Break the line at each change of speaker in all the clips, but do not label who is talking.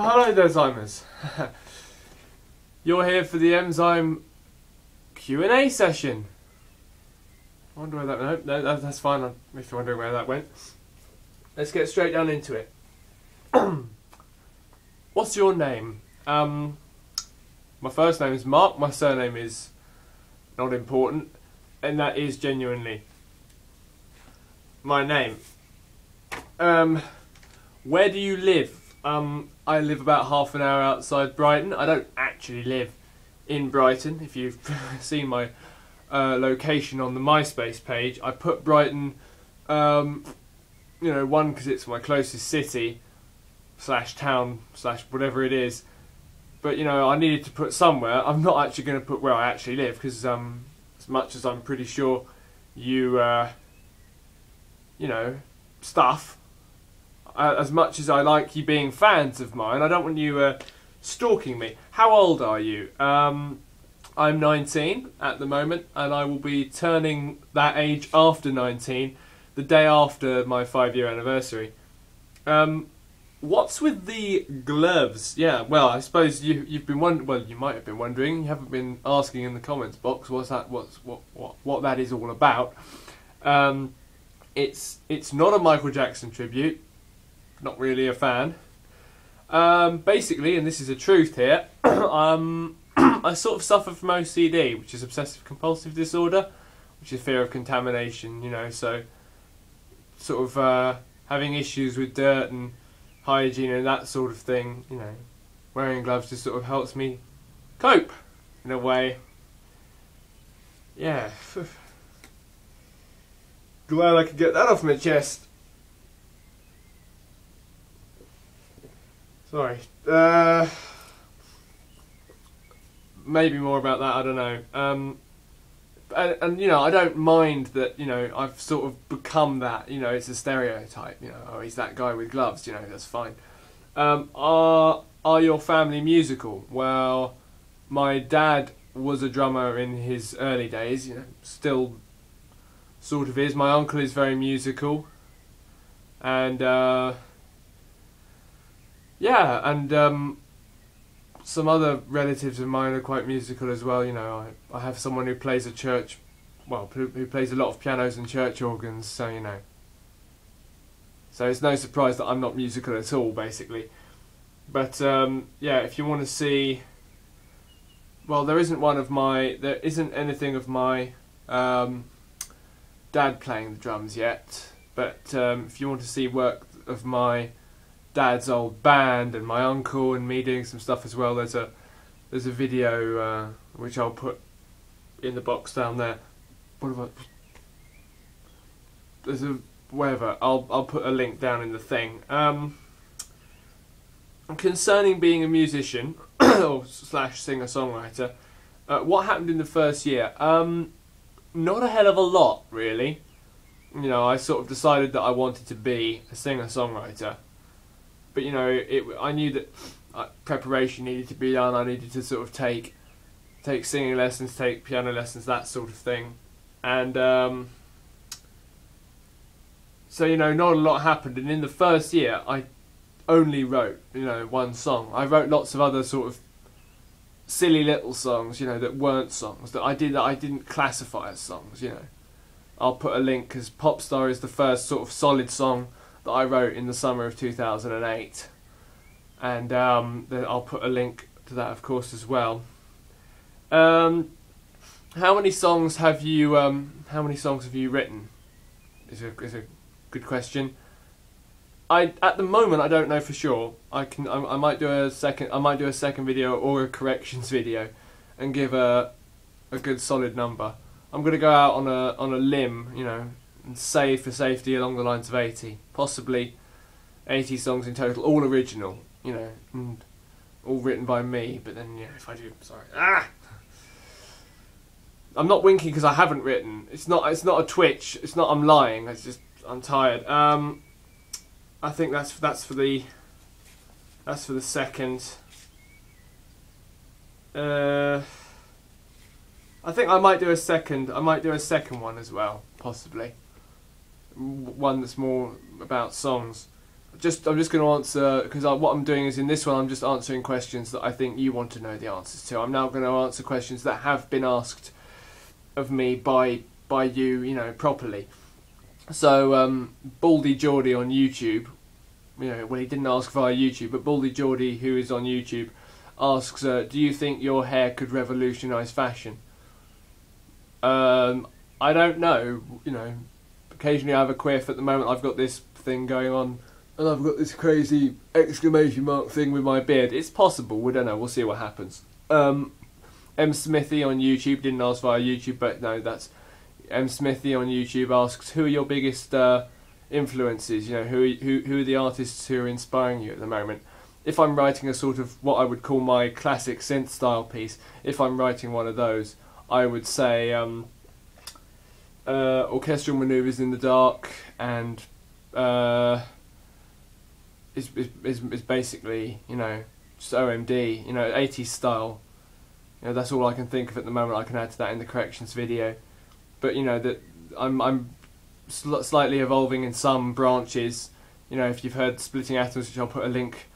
Oh, hello there, Zymers. You're here for the Enzyme Q&A session. I wonder where that went. No, that's fine. If you're wondering where that went. Let's get straight down into it. What's your name? My first name is Mark. My surname is not important, and that is genuinely my name. Where do you live? I live about half an hour outside Brighton. I don't actually live in Brighton. If you've seen my location on the MySpace page, I put Brighton, one, because it's my closest city, / town, / whatever it is. But, I needed to put somewhere. I'm not actually going to put where I actually live, because as much as I'm pretty sure you, stuff, as much as I like you being fans of mine, I don't want you stalking me. How old are you? I'm 19 at the moment, and I will be turning that age after 19, the day after my 5-year anniversary. What's with the gloves? Yeah, well, I suppose you've been wondering. Well, you might have been wondering. You haven't been asking in the comments box what that is all about. It's not a Michael Jackson tribute. Not really a fan. Basically, and this is a truth here, I sort of suffer from OCD, which is obsessive compulsive disorder, which is fear of contamination, so sort of having issues with dirt and hygiene and that sort of thing, wearing gloves just sort of helps me cope in a way. Yeah. Glad I could get that off my chest. Sorry. Maybe more about that, I don't know. And I don't mind that, I've sort of become that, it's a stereotype, oh, he's that guy with gloves, that's fine. Are your family musical? Well, my dad was a drummer in his early days, still sort of is. My uncle is very musical. And, yeah, and some other relatives of mine are quite musical as well. I have someone who plays a church, who plays a lot of pianos and church organs, so So it's no surprise that I'm not musical at all, basically. But yeah, if you want to see, well, there isn't anything of my dad playing the drums yet. But if you want to see work of my dad's old band and my uncle and me doing some stuff as well, there's a video which I'll put in the box down there. I'll put a link down in the thing. Concerning being a musician or / singer-songwriter, what happened in the first year? Not a hell of a lot, really. I sort of decided that I wanted to be a singer-songwriter. But I knew that preparation needed to be done. I needed to sort of take singing lessons, take piano lessons, that sort of thing. And so not a lot happened. And in the first year, I only wrote one song. I wrote lots of other sort of silly little songs, that weren't songs that I didn't classify as songs. I'll put a link because Popstar is the first sort of solid song that I wrote in the summer of 2008, and then I'll put a link to that, of course, as well. How many songs have you written? Is a good question. At the moment I don't know for sure. I might do a second video or a corrections video, and give a good solid number. I'm gonna go out on a limb, and say for safety along the lines of 80, possibly 80 songs in total, all original, and all written by me. But then, if I do, sorry, I'm not winking because I haven't written. It's not a twitch. It's not I'm lying. I'm tired. I think that's for the second. I think I might do a second. I might do a second one as well, possibly. One that's more about songs. I'm just going to answer, because what I'm doing is in this one I'm just answering questions that I think you want to know the answers to. I'm now going to answer questions that have been asked of me by you, you know, properly. So Baldy Geordie on YouTube, you know, well, he didn't ask via YouTube, but Baldy Geordie, who is on YouTube, asks, do you think your hair could revolutionise fashion? I don't know, you know, occasionally I have a quiff. At the moment I've got this thing going on, and I've got this crazy exclamation mark thing with my beard. It's possible, we don't know, we'll see what happens. M Smithy on YouTube, didn't ask via YouTube, but no, that's M Smithy on YouTube asks, who are your biggest influences? You know, who are the artists who are inspiring you at the moment? If I'm writing a sort of what I would call my classic synth style piece, if I'm writing one of those, I would say Orchestral Manoeuvres in the Dark, and is basically, you know, just OMD, you know, 80s style. You know, that's all I can think of at the moment. I can add to that in the corrections video. But you know that I'm slightly evolving in some branches. You know, if you've heard Splitting Atoms, which I'll put a link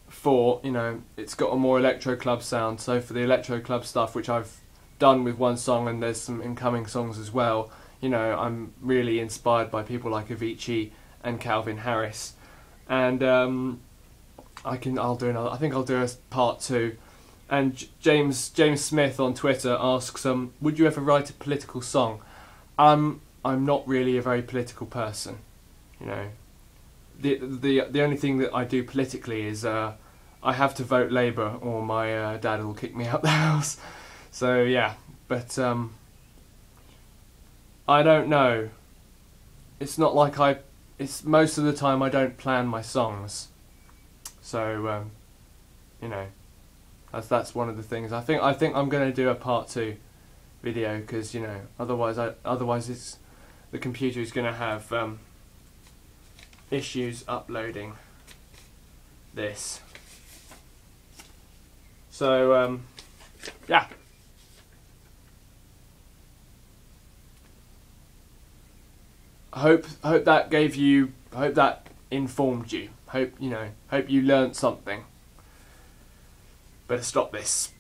for, you know, it's got a more electro club sound. So for the electro club stuff, which I've done with one song, and there's some incoming songs as well, you know, I'm really inspired by people like Avicii and Calvin Harris. And I think I'll do a part 2. And James Smith on Twitter asks, would you ever write a political song? I'm not really a very political person, you know. The only thing that I do politically is I have to vote Labour, or my dad will kick me out the house. So yeah, but I don't know. It's not like it's most of the time I don't plan my songs. So you know, that's one of the things. I think I'm going to do a part 2 video, because you know, otherwise it's the computer is going to have issues uploading this. So yeah. I hope that informed you. Hope you learnt something. Better stop this.